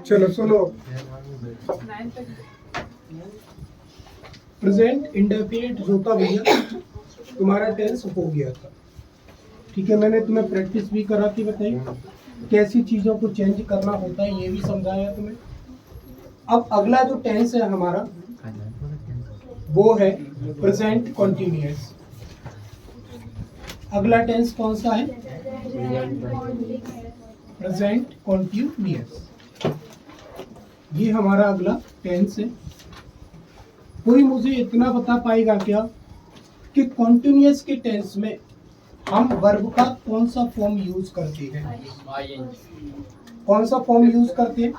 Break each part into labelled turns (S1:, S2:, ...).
S1: चलो सुनो, present indefinite जो था भैया तुम्हारा टेंस हो गया था, ठीक है। मैंने तुम्हें प्रैक्टिस भी करा थी, बताइए कैसी चीजों को चेंज करना होता है, ये भी समझाया तुम्हें। अब अगला जो टेंस है हमारा वो है प्रेजेंट कॉन्टिन्यूअस। अगला टेंस कौन सा है? प्रेजेंट कॉन्टिन्यूअस, ये हमारा अगला टेंस है। कोई मुझे इतना बता पाएगा क्या कि कॉन्टिन्यूअस के टेंस में हम वर्ब का कौन सा फॉर्म यूज करते हैं? कौन सा फॉर्म यूज करते हैं?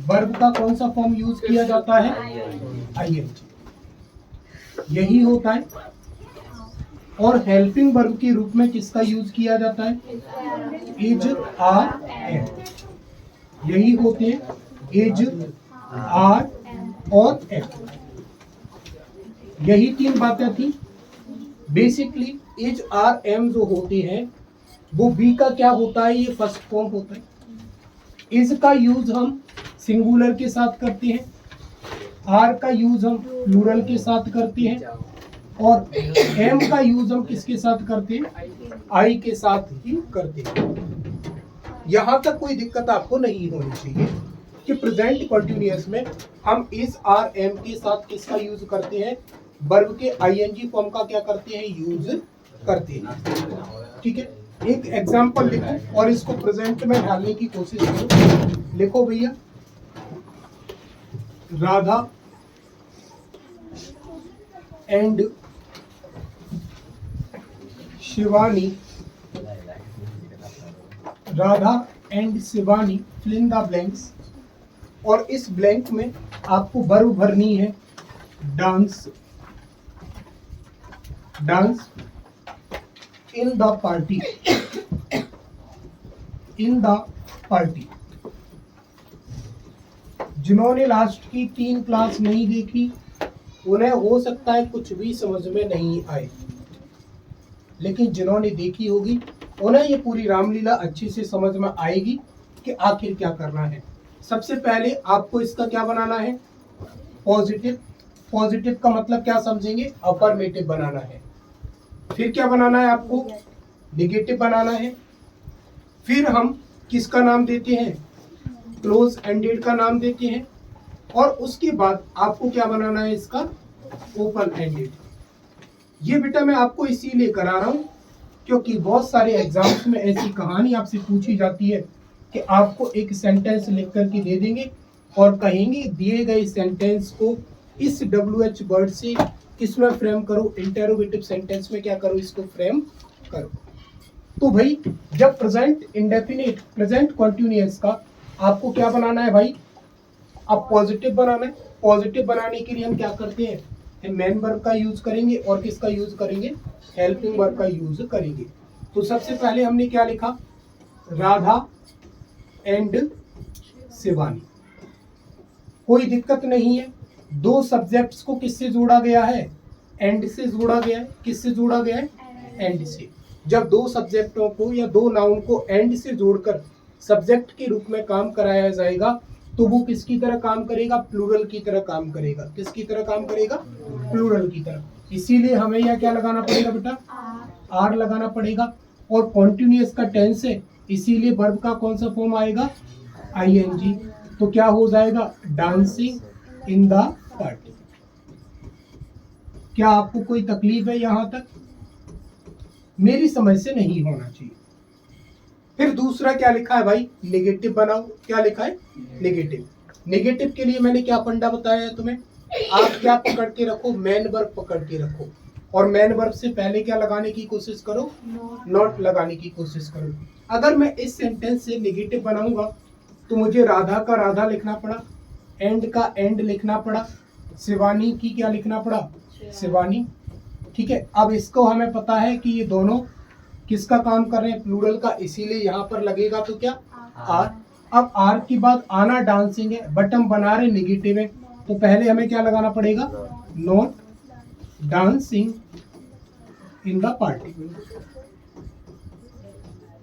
S1: वर्ब का कौन सा फॉर्म यूज किया जाता है? आईएनजी, यही होता है। और हेल्पिंग वर्ब के रूप में किसका यूज किया जाता है? इज, आर, एम, यही होते हैं, इज, आर और एम। यही तीन बातें थी बेसिकली। इज, आर, एम जो होते हैं वो बी का क्या होता है? ये फर्स्ट फॉर्म होता है। इज का यूज हम सिंगुलर के साथ करते हैं, आर का यूज हम प्लूरल के साथ करते हैं, और एम का यूज हम किसके साथ करते हैं? आई के साथ ही करते हैं। यहां तक कोई दिक्कत आपको नहीं होनी चाहिए कि प्रेजेंट कॉन्टिन्यूअस में हम इज, आर, एम के साथ किसका यूज करते हैं? वर्ब के आईएनजी फॉर्म का क्या करते हैं? यूज करते हैं, ठीक है। एक एग्जांपल लिखो और इसको प्रेजेंट में ढालने की कोशिश करो। लिखो भैया, Radha and Shivani, Radha and Shivani fill in the blanks, और इस ब्लैंक में आपको वर्ब भरनी है dance, dance in the party, in the party. जिन्होंने लास्ट की 3 क्लास नहीं देखी उन्हें हो सकता है कुछ भी समझ में नहीं आए, लेकिन जिन्होंने देखी होगी उन्हें ये पूरी रामलीला अच्छी से समझ में आएगी कि आखिर क्या करना है। सबसे पहले आपको इसका क्या बनाना है? पॉजिटिव। पॉजिटिव का मतलब क्या समझेंगे? अफर्मेटिव बनाना है। फिर क्या बनाना है आपको? नेगेटिव बनाना है। फिर हम किसका नाम देते हैं? क्लोज एंडेड का नाम देते हैं। और उसके बाद आपको क्या बनाना है? इसका ओपन एंडेड। ये बेटा मैं आपको इसीलिए करा रहा हूं क्योंकि बहुत सारे एग्जाम्स में ऐसी कहानी आपसे पूछी जाती है कि आपको एक सेंटेंस लिख करके दे देंगे और कहेंगे दिए गए सेंटेंस को इस WH वर्ड से किसमें फ्रेम करो? इंटेरोगेटिव सेंटेंस में क्या करो? इसको फ्रेम करो। तो भाई जब प्रेजेंट इंडेफिनिट, प्रेजेंट कॉन्टिन्यूअस का आपको क्या बनाना है भाई? अब पॉजिटिव बनाना है। पॉजिटिव बनाने के लिए हम क्या करते हैं? मेन वर्ब का यूज करेंगे और किसका यूज करेंगे? हेल्पिंग वर्ब का यूज करेंगे। तो सबसे पहले हमने क्या लिखा? राधा एंड शिवानी। कोई दिक्कत नहीं है, 2 सब्जेक्ट्स को किससे जोड़ा गया है? एंड से जोड़ा गया है। किससे जोड़ा गया है? एंड से। जब 2 सब्जेक्टों को या 2 नाउन को एंड से जोड़कर सब्जेक्ट के रूप में काम कराया जाएगा तो वो किसकी तरह काम करेगा? प्लूरल की तरह काम करेगा। किसकी तरह काम करेगा? प्लूरल की तरह। इसीलिए हमें यह क्या लगाना पड़ेगा बेटा? आर लगाना पड़ेगा। और कॉन्टिन्यूअस का टेंस है इसीलिए वर्ब का कौन सा फॉर्म आएगा? आईएनजी। तो क्या हो जाएगा? Dancing in the party. क्या आपको कोई तकलीफ है यहां तक? मेरी समझ से नहीं होना चाहिए। फिर दूसरा क्या लिखा है भाई? नेगेटिव बनाओ। क्या लिखा है? नेगेटिव। नेगेटिव के लिए मैंने क्या फंडा बताया है तुम्हें? आप क्या पकड़ के रखो? मेन वर्ब पकड़ के रखो। और मेन वर्ब से पहले क्या लगाने की कोशिश करो? नॉट लगाने की कोशिश करो। अगर मैं इस सेंटेंस से नेगेटिव बनाऊंगा तो मुझे राधा का राधा लिखना पड़ा, एंड का एंड लिखना पड़ा, शिवानी की क्या लिखना पड़ा? शिवानी, ठीक है। अब इसको हमें पता है कि ये दोनों किसका काम कर रहे हैं? प्लूरल का, इसीलिए यहाँ पर लगेगा तो क्या? आर। अब आर की बाद आना डांसिंग है, बट हम बना रहे नेगेटिव है तो पहले हमें क्या लगाना पड़ेगा? Not dancing in the party.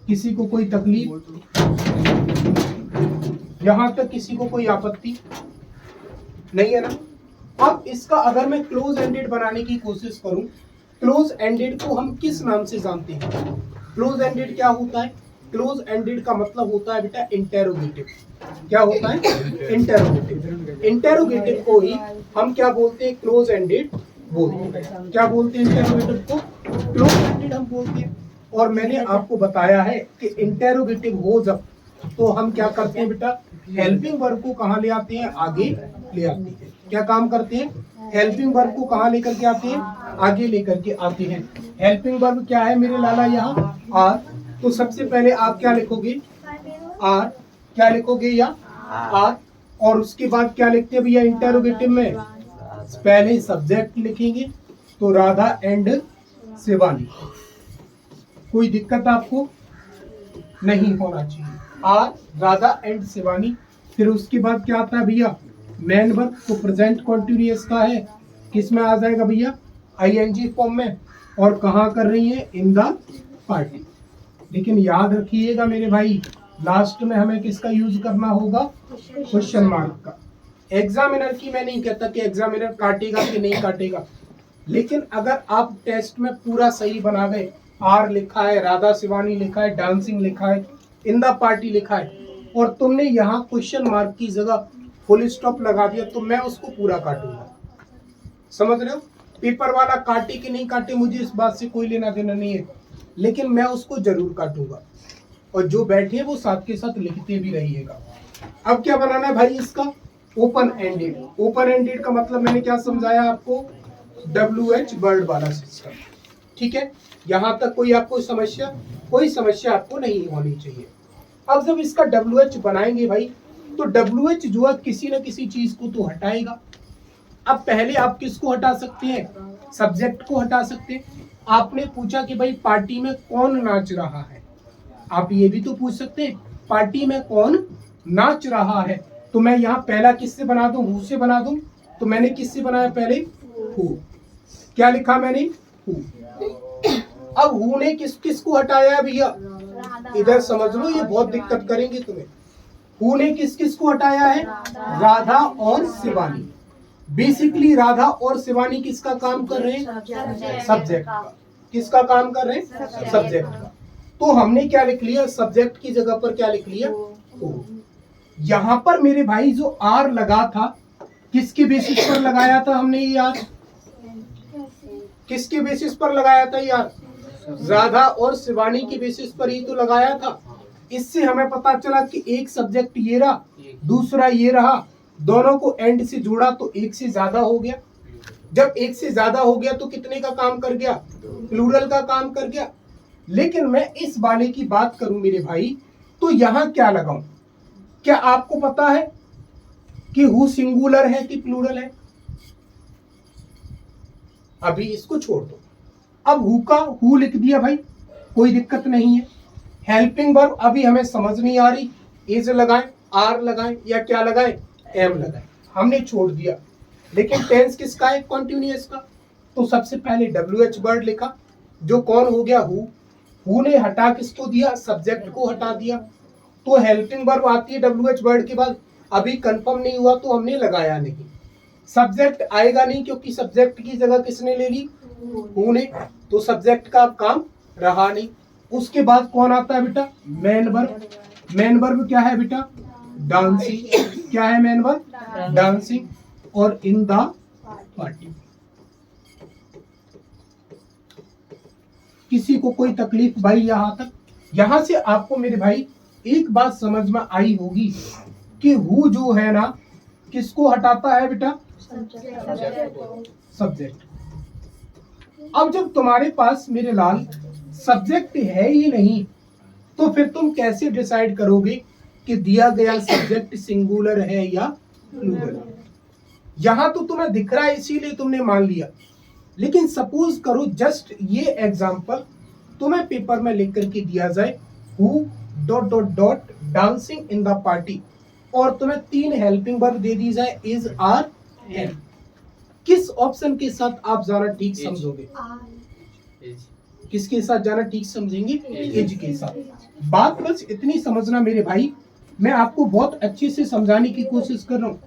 S1: किसी को कोई तकलीफ? यहां तक किसी को कोई आपत्ति नहीं है ना। अब इसका अगर मैं क्लोज एंडेड बनाने की कोशिश करूं, क्लोज एंडेड को हम किस नाम से जानते हैं? क्लोज एंडेड क्या होता है? क्लोज एंडेड का मतलब होता है बेटा इंटेरोगेटिव। क्या होता है? इंटेरोगेटिव। इंटेरोगेटिव को ही हम क्या बोलते हैं? क्लोज एंडेड बोलते हैं। क्या बोलते हैं इंटेरोगेटिव को? क्लोज एंडेड हम बोलते हैं। और मैंने आपको बताया है कि इंटेरोगेटिव हो जब तो हम क्या करते हैं बेटा? हेल्पिंग वर्ब को कहाँ ले आते हैं? आगे ले आते हैं। क्या काम करते हैं? हेल्पिंग वर्ब को कहाँ लेकर के आते हैं? आगे लेकर के आते हैं। हेल्पिंग वर्ब क्या है मेरे लाला? यहाँ आर। तो सबसे पहले आप क्या लिखोगे? आर। क्या लिखोगे? या आर। और उसके बाद क्या लिखते हैं भैया इंटेरोगेटिव में? पहले सब्जेक्ट लिखेंगे, तो राधा एंड शिवानी। कोई दिक्कत आपको नहीं होना चाहिए। Are, Radha and Shivani. फिर उसके बाद क्या आता है भैया? Main verb. तो प्रेजेंट कॉन्टिन्यूअस का है, किस में आ जाएगा भैया? आईएनजी फॉर्म में। और कहाँ कर रही है? इन द पार्टी। लेकिन याद रखिएगा मेरे भाई, लास्ट में हमें किसका यूज करना होगा? क्वेश्चन मार्क का। एग्जामिनर की मैं नहीं कहता कि एग्जामिनर काटेगा कि नहीं काटेगा, लेकिन अगर आप टेस्ट में पूरा सही बना गए, आर लिखा है, राधा शिवानी लिखा है, डांसिंग लिखा है, इन द पार्टी लिखा है, और तुमने यहाँ क्वेश्चन मार्क की जगह फुल स्टॉप लगा दिया, तो मैं उसको पूरा काटूंगा। समझ रहे हो? पेपर वाला काटे कि नहीं काटे मुझे इस बात से कोई लेना देना नहीं है, लेकिन मैं उसको जरूर काटूंगा। और जो बैठे वो साथ के साथ लिखते भी रहिएगा। अब क्या बनाना है भाई इसका? Open ended. ओपन एंडेड का मतलब मैंने क्या समझाया आपको? WH वर्ड वाला सिस्टम। ठीक है, यहां तक कोई आपको समस्या? कोई समस्या आपको नहीं होनी चाहिए। अब जब इसका WH बनाएंगे भाई, तो WH जो है किसी न किसी चीज को तो हटाएगा। अब पहले आप किसको हटा सकते हैं? सब्जेक्ट को हटा सकते हैं। आपने पूछा कि भाई पार्टी में कौन नाच रहा है, आप ये भी तो पूछ सकते हैं पार्टी में कौन नाच रहा है। तो मैं यहाँ पहला किससे बना दूं? हु से बना दूं। तो मैंने किससे बनाया पहले? हु। क्या लिखा मैंने? हु। अब हु ने किसको हटाया भैया? इधर समझ लो, ये बहुत दिक्कत करेंगे तुम्हें। हु ने किसको हटाया है? राधा और शिवानी। बेसिकली राधा और शिवानी किसका काम कर रहे हैं? सब्जेक्ट का। किसका काम कर रहे हैं? सब्जेक्ट का। तो हमने क्या लिख लिया? सब्जेक्ट की जगह पर क्या लिख लिया? हु। यहां पर मेरे भाई जो आर लगा था, किसके बेसिस पर लगाया था हमने ये आर? किसके बेसिस पर लगाया था यार? राधा और शिवानी की बेसिस पर ही तो लगाया था। इससे हमें पता चला कि एक सब्जेक्ट ये रहा, दूसरा ये रहा, दोनों को एंड से जोड़ा तो एक से ज्यादा हो गया। जब एक से ज्यादा हो गया तो कितने का काम कर गया? प्लूरल का काम कर गया। लेकिन मैं इस वाले की बात करूं मेरे भाई, तो यहां क्या लगाऊं? क्या आपको पता है कि हु सिंगुलर है कि प्लूरल है? अभी इसको छोड़ दो। अब हु का हु लिख दिया भाई, कोई दिक्कत नहीं है। हेल्पिंग वर्ब अभी हमें समझ नहीं आ रही, इज लगाएं, आर लगाएं या क्या लगाएं? एम लगाएं। हमने छोड़ दिया। लेकिन टेंस किसका है? कॉन्टिन्यूअस का। तो सबसे पहले WH वर्ड लिखा, जो कौन हो गया? हु। हु ने हटा किसको दिया? सब्जेक्ट को हटा दिया। तो हेल्पिंग वर्ब आती है WH वर्ड के बाद। अभी कंफर्म नहीं हुआ तो हमने लगाया नहीं। सब्जेक्ट आएगा नहीं, क्योंकि सब्जेक्ट की जगह किसने ले ली? हु ने। तो सब्जेक्ट का अब काम रहा नहीं। उसके बाद कौन आता है बेटा? Main verb. मेन वर्ब क्या है बेटा? डांसिंग। क्या है मेन वर्ब? डांसिंग। और इन द पार्टी। किसी को कोई तकलीफ भाई यहां तक? यहां से आपको मेरे भाई एक बात समझ में आई होगी कि हु जो है ना, किसको हटाता है बेटा? सब्जेक्ट। अब जब तुम्हारे पास मेरे लाल सब्जेक्ट है ही नहीं, तो फिर तुम कैसे डिसाइड करोगे कि दिया गया सब्जेक्ट सिंगुलर है या प्लूरल? यहां तो तुम्हें दिख रहा है इसीलिए तुमने मान लिया। लेकिन सपोज करो जस्ट ये एग्जांपल तुम्हें पेपर में लिख करके दिया जाए, who dot dot dot dancing in the party, और तुम्हें 3 हेल्पिंग वर्ब दे दी जाए, इज, आर, एम। किस ऑप्शन के साथ आप जाना ठीक समझोगे? किसके साथ जाना ठीक समझेंगे? एज के साथ। बात बस इतनी समझना मेरे भाई, मैं आपको बहुत अच्छे से समझाने की कोशिश कर रहा हूँ।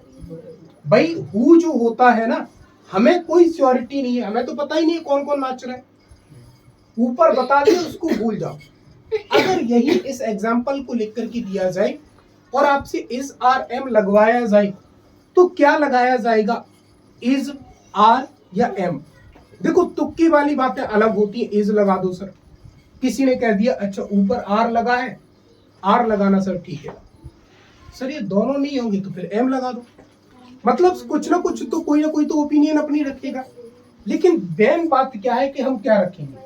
S1: भाई हु जो होता है ना, हमें कोई श्योरिटी नहीं है, हमें तो पता ही नहीं है कौन कौन नाच रहा है, ऊपर बता दिया उसको भूल जाओ। अगर यही इस एग्जाम्पल को लिख करके दिया जाए और आपसे इज आर एम लगवाया जाए तो क्या लगाया जाएगा, इज आर या एम। देखो तुक्की वाली बातें अलग होती है, इज लगा दो सर, किसी ने कह दिया अच्छा ऊपर आर लगा है, आर लगाना सर ठीक है, सर ये दोनों नहीं होंगे तो फिर एम लगा दो। मतलब कुछ ना कुछ तो कोई ना कोई तो ओपिनियन अपनी रखेगा। लेकिन मेन बात क्या है कि हम क्या रखेंगे,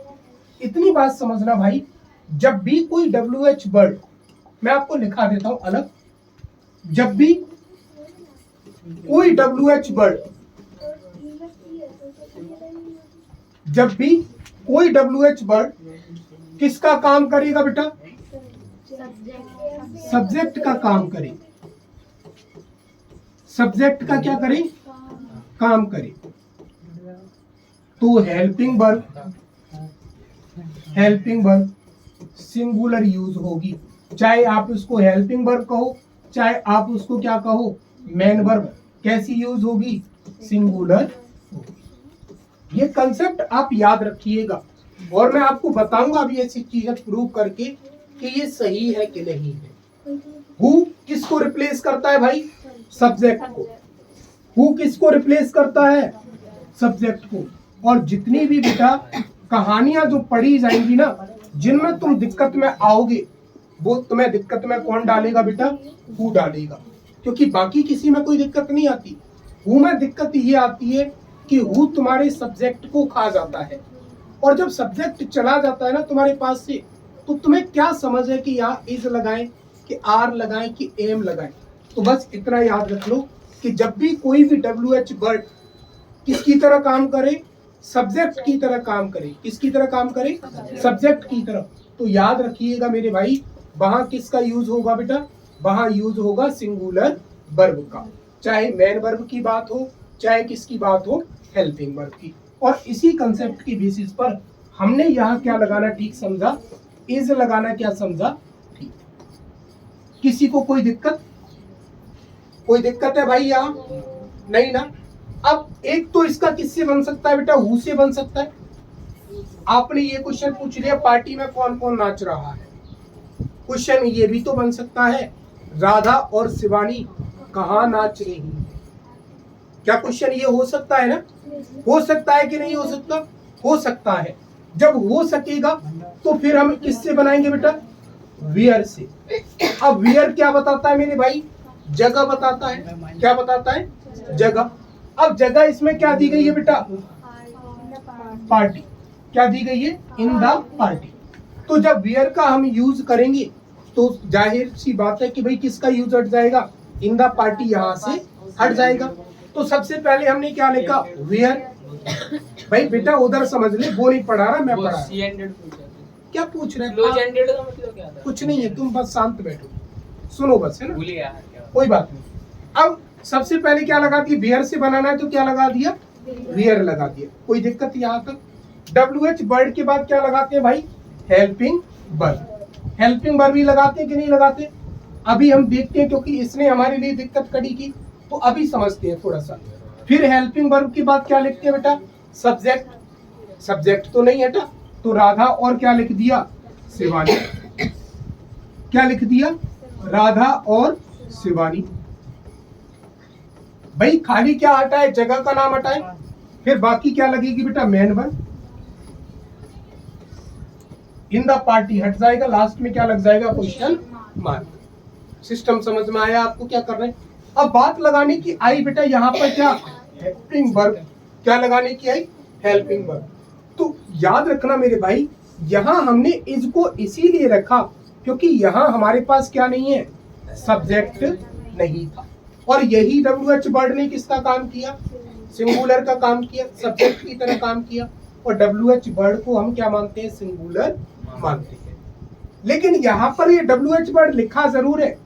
S1: इतनी बात समझना भाई, जब भी कोई WH वर्ड, मैं आपको लिखा देता हूं अलग, जब भी कोई WH वर्ड, जब भी कोई WH वर्ड किसका काम करेगा बेटा, सब्जेक्ट का काम करे, सब्जेक्ट का क्या करे, काम करे, तो हेल्पिंग वर्ब सिंगुलर यूज होगी। चाहे आप उसको हेल्पिंग वर्ब कहो, चाहे आप उसको क्या कहो, मेन वर्ब, कैसी यूज होगी, सिंगुलर होगी। ये कंसेप्ट आप याद रखिएगा और मैं आपको बताऊंगा अभी ऐसी चीजें प्रूव करके कि ये सही है कि नहीं है। हु किसको रिप्लेस करता है भाई, सब्जेक्ट को। हु किसको रिप्लेस करता है, सब्जेक्ट को। और जितनी भी बेटा कहानियां जो पढ़ी जाएंगी ना, जिनमें तुम दिक्कत में आओगे, वो तुम्हें दिक्कत में कौन डालेगा बेटा, हु डालेगा, क्योंकि बाकी किसी में कोई दिक्कत नहीं आती। हु में दिक्कत ये आती है कि हु तुम्हारे सब्जेक्ट को खा जाता है, और जब सब्जेक्ट चला जाता है ना तुम्हारे पास से, तो तुम्हें क्या समझ है कि यहाँ इज लगाएं कि आर लगाएं कि एम लगाएं। तो बस इतना याद रख लो कि जब भी कोई भी WH वर्ड किसकी तरह काम करे, सब्जेक्ट की तरह काम करे, किसकी तरह काम करे, सब्जेक्ट की तरह, तो याद रखिएगा मेरे भाई, वहां किसका यूज होगा बेटा, वहां यूज होगा सिंगुलर वर्ब का, चाहे मेन वर्ब की बात हो, चाहे किसकी बात हो, हेल्पिंग वर्ब की। और इसी कंसेप्ट की बेसिस पर हमने यहाँ क्या लगाना ठीक समझा, इज लगाना क्या समझा ठीक। किसी को कोई दिक्कत, कोई दिक्कत है भाई यहाँ, नहीं ना। अब एक तो इसका किससे बन सकता है बेटा, हु से बन सकता है। आपने ये क्वेश्चन पूछ लिया पार्टी में कौन कौन नाच रहा है, क्वेश्चन ये भी तो बन सकता है राधा और शिवानी कहाँ नाच रही है। क्या क्वेश्चन ये हो सकता है ना, हो सकता है कि नहीं हो सकता, हो सकता है। जब हो सकेगा तो फिर हम किससे बनाएंगे बेटा, वेयर से। अब वेयर क्या बताता है मेरे भाई, जगह बताता है। क्या बताता है, जगह। अब जगह इसमें क्या दी गई है बेटा, पार्टी। क्या दी गई है, इन द पार्टी। तो जब वेयर का हम यूज करेंगे तो जाहिर सी बात है कि भाई किसका यूज हट जाएगा, इन द पार्टी यहाँ से हट जाएगा। तो सबसे पहले हमने क्या लिखा, वेयर। भाई बेटा उधर समझ ले, वो नहीं पढ़ा रहा, मैं पढ़ा रहा। क्या पूछ रहे हैं, कुछ नहीं है, तुम बस शांत बैठो, सुनो बस, है ना, कोई बात नहीं। अब सबसे पहले क्या लगा दिया, वेयर से बनाना है तो क्या लगा दिया, वेयर लगा दिया, कोई दिक्कत यहाँ तक। WH वर्ड के बाद क्या लगाते हैं भाई, हेल्पिंग वर्ब। हेल्पिंग वर्ब ही लगाते हैं कि नहीं लगाते, अभी हम देखते हैं, क्योंकि इसने हमारे लिए दिक्कत खड़ी की, तो अभी समझते हैं थोड़ा सा। फिर हेल्पिंग वर्ब के बाद क्या लिखते हैं बेटा, सब्जेक्ट। सब्जेक्ट तो नहीं हटा, तो राधा और क्या लिख दिया, शिवानी। क्या लिख दिया, राधा और शिवानी। भाई खाली क्या हटाए, जगह का नाम हटाए, फिर बाकी क्या लगेगी बेटा, main verb. In the party हट जाएगा, लास्ट में क्या लग जाएगा, क्वेश्चन मार्क। सिस्टम समझ में आया आपको क्या कर रहे हैं। अब बात लगाने की आई बेटा यहाँ पर क्या, हेल्पिंग वर्ब। क्या लगाने की आई, हेल्पिंग वर्ब। तो याद रखना मेरे भाई, यहाँ हमने इज को इसीलिए रखा क्योंकि यहाँ हमारे पास क्या नहीं है, सब्जेक्ट नहीं था। और यही WH वर्ड ने किसका काम किया, सिंगुलर का काम किया, सब्जेक्ट की तरह काम किया। और WH वर्ड को हम क्या मानते हैं, सिंगुलर मानते हैं। लेकिन यहाँ पर ये WH वर्ड लिखा जरूर है,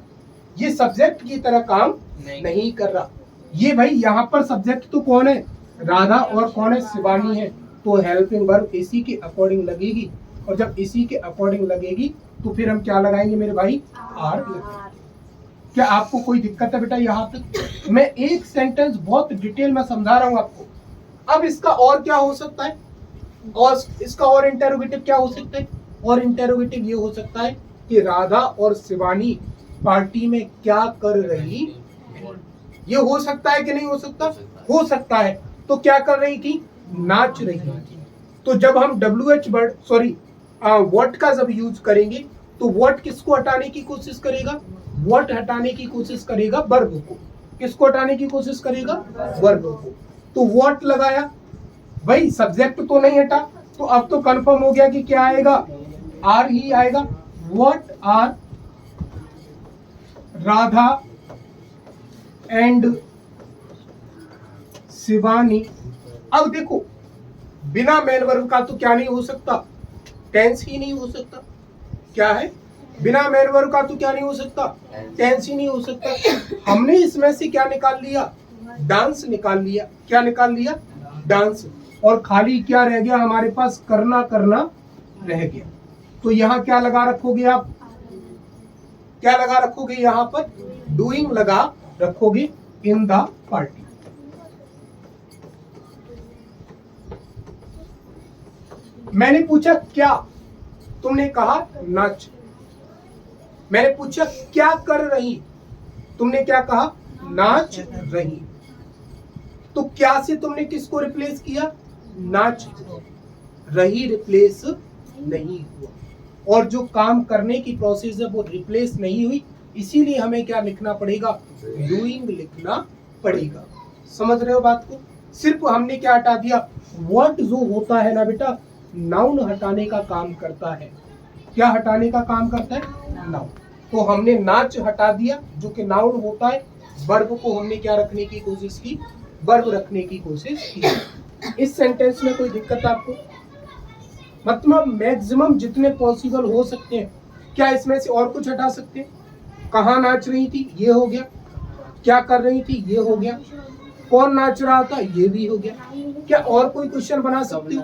S1: ये सब्जेक्ट की तरह काम नहीं कर रहा। ये भाई यहाँ पर सब्जेक्ट तो कौन है, राधा, और कौन है, शिवानी है। तो हेल्पिंग वर्ब इसी के अकॉर्डिंग लगेगी, और जब इसी के अकॉर्डिंग लगेगी तो फिर हम क्या लगाएंगे मेरे भाई, आर लगाएंगे। क्या आपको कोई दिक्कत है बेटा यहाँ तक? मैं एक सेंटेंस बहुत डिटेल में समझा रहा हूँ आपको। अब इसका और क्या हो सकता है, और इसका और इंटेरोगेटिव क्या हो सकता है? और इंटेरोगेटिव ये हो सकता है कि राधा और शिवानी पार्टी में क्या कर रही, ये हो सकता है कि नहीं हो सकता? हो सकता है। तो क्या कर रही थी? नाच रही थी। तो जब हम WH वर्ड सॉरी व्हाट का जब यूज करेंगे तो व्हाट किसको हटाने की कोशिश करेगा? व्हाट हटाने की कोशिश करेगा वर्ब को। किसको हटाने की कोशिश करेगा? वर्ब को। तो व्हाट लगाया भाई, सब्जेक्ट तो नहीं हटा, तो अब तो कंफर्म हो गया कि क्या आएगा? आर ही आएगा। What are Radha and Shivani. अब देखो, बिना मेन वर्ब का तो क्या नहीं हो सकता? टेंस ही नहीं हो सकता। क्या है? बिना मेन वर्ब का तो क्या नहीं हो सकता? टेंस ही नहीं हो सकता। हमने इसमें से क्या निकाल लिया? डांस निकाल लिया। क्या निकाल लिया? डांस। और खाली क्या रह गया हमारे पास? करना करना रह गया। तो यहाँ क्या लगा रखोगे आप? क्या लगा रखोगे यहाँ पर? डूइंग लगा रखोगे इन द पार्टी। मैंने पूछा क्या, तुमने कहा नाच। मैंने पूछा क्या कर रही, तुमने क्या कहा? नाच रही। तो क्या से तुमने किसको रिप्लेस किया? नाच रही रिप्लेस नहीं हुआ, और जो काम करने की प्रोसेस है वो रिप्लेस नहीं हुई, इसीलिए हमें क्या लिखना पड़ेगा? डूइंग लिखना पड़ेगा। समझ रहे हो बात को? सिर्फ हमने क्या हटा दिया? व्हाट जो होता है ना बेटा, नाउन हटाने का काम करता है। क्या हटाने का काम करता है? नाउन। तो हमने नाच हटा दिया जो कि नाउन होता है, वर्ब को हमने क्या रखने की कोशिश की? वर्ब रखने की कोशिश की। इस सेंटेंस में कोई दिक्कत आपको? मतलब मैक्सिमम जितने पॉसिबल हो सकते हैं। क्या इसमें से और कुछ हटा सकते हैं? कहाँ नाच रही थी, ये हो गया। क्या कर रही थी, ये हो गया। कौन नाच रहा था, ये भी हो गया। क्या और कोई क्वेश्चन बना सकते हो?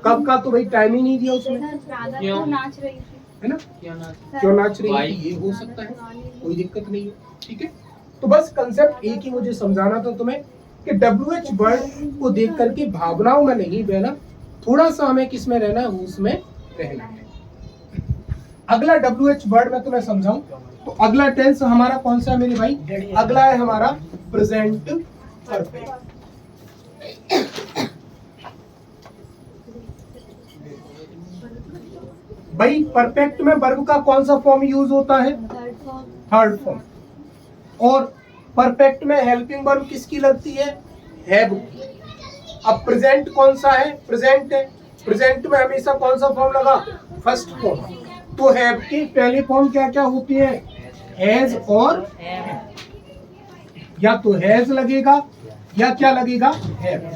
S1: कब का तो भाई टाइम ही नहीं दिया उसमें,
S2: क्यों नाच रही थी,
S1: है ना? क्यों नाच रही थी, ये हो सकता है, कोई दिक्कत नहीं है। ठीक है, तो बस कंसेप्ट एक ही मुझे समझाना था तुम्हें कि WH वर्ड को देख करके भावनाओं में नहीं बहना, थोड़ा सा हमें किस में रहना है? उसमें रहना है। अगला WH वर्ड मैं तुम्हें समझाऊं तो अगला टेंस हमारा कौन सा है मेरे भाई? अगला है हमारा प्रेजेंट परफेक्ट। भाई परफेक्ट में वर्ब का कौन सा फॉर्म यूज होता है? Third form. और परफेक्ट में हेल्पिंग वर्ब किसकी लगती है? हैव की। अब प्रेजेंट कौन सा है? प्रेजेंट है। प्रेजेंट में हमेशा कौन सा फॉर्म लगा? First form. तो हैव की पहली फॉर्म क्या क्या होती है? हैज और या तो हैज लगेगा या क्या लगेगा? हैव।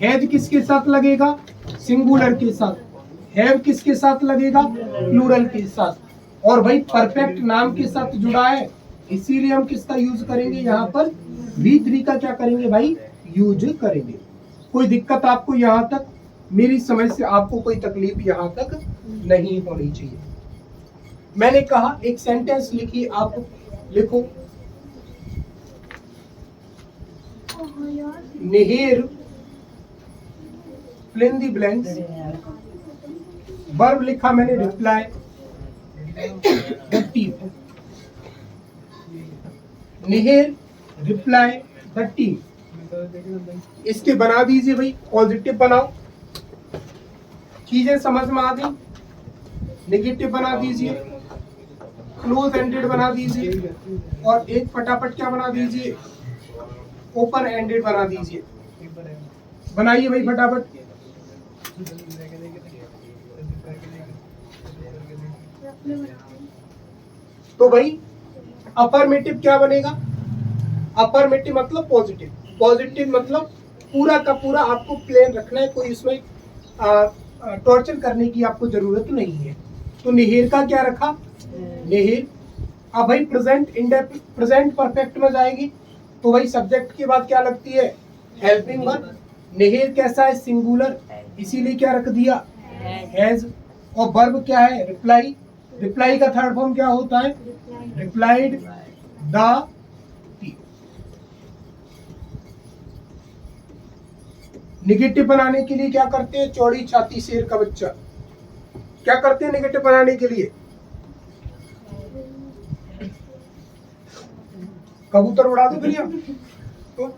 S1: हैज किसके साथ लगेगा? सिंगुलर के साथ। हैव किसके साथ लगेगा? प्लूरल के साथ। और भाई परफेक्ट नाम के साथ जुड़ा है, इसीलिए हम किसका यूज करेंगे यहाँ पर? V3 का क्या करेंगे भाई? यूज करेंगे। कोई दिक्कत आपको यहाँ तक? मेरी समझ से आपको कोई तकलीफ यहाँ तक नहीं होनी चाहिए। मैंने कहा एक सेंटेंस लिखिए, आप लिखो Nihir fill in the blanks। Verb लिखा मैंने reply the team. Nihir reply the team. इसके बना दीजिए भाई, पॉजिटिव बनाओ। चीजें समझ में आ गई? नेगेटिव बना दीजिए, क्लोज एंडेड बना दीजिए, और एक फटाफट क्या बना दीजिए? ओपन एंडेड बना दीजिए। बनाइए भाई फटाफट। तो भाई अफर्मेटिव क्या बनेगा? अफर्मेटिव मतलब पॉजिटिव। पॉजिटिव मतलब पूरा का पूरा आपको प्लेन रखना है, कोई इसमें टॉर्चर करने की आपको जरूरत नहीं है। तो निहिर का क्या रखा? निहिर। अब भाई प्रेजेंट परफेक्ट में जाएगी तो भाई सब्जेक्ट के बाद क्या लगती है? Helping verb. निहिर कैसा है? सिंगुलर, इसीलिए क्या रख दिया? हैज। और वर्ब क्या है? रिप्लाई। रिप्लाई का थर्ड फॉर्म क्या होता है? रिप्लाइड। The team. निगेटिव बनाने के लिए क्या करते हैं? चौड़ी छाती शेर का बच्चा। क्या करते हैं निगेटिव बनाने के लिए? कबूतर उड़ा दो भैया। तो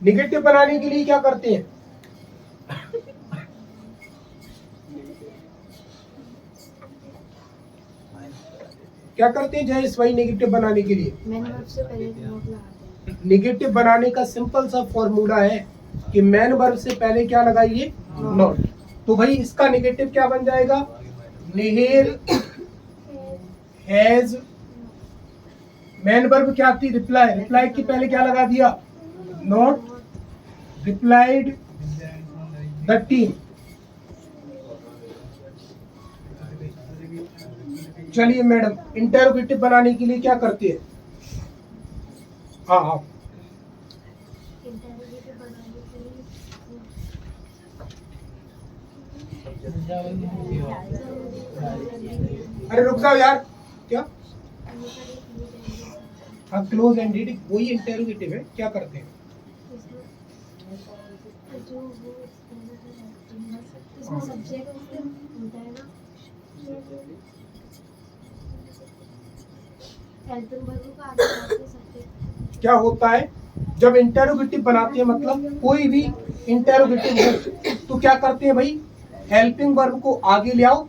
S1: निगेटिव बनाने के लिए क्या करते हैं? क्या करते हैं जयेश भाई निगेटिव बनाने के लिए?
S2: मैंने वर्ब से पहले नोट लगाते हैं।
S1: निगेटिव बनाने का सिंपल सा फॉर्मूला है कि मैन वर्ब से पहले क्या लगाइए? नॉट। तो भाई इसका निगेटिव क्या बन जाएगा? निहिर हैज। मैन वर्ब क्या थी? रिप्लाई। रिप्लाई के पहले क्या लगा दिया? नॉट। Replied the team. चलिए मैडम, इंटरोगेटिव बनाने के लिए क्या करते हैं? हाँ हाँ, अरे रुक जाओ यार। क्या? हाँ, क्लोज एंडेड वही इंटरोगेटिव है। क्या करते हैं?
S2: इसमें सब्जेक्ट होता है ना, हेल्पिंग वर्ब का आगे आके सब्जेक्ट।
S1: क्या होता है जब इंटरोगेटिव बनाते हैं? मतलब कोई भी इंटरोगेटिव हो तो क्या करते हैं भाई? हेल्पिंग वर्ब को आगे ले आओ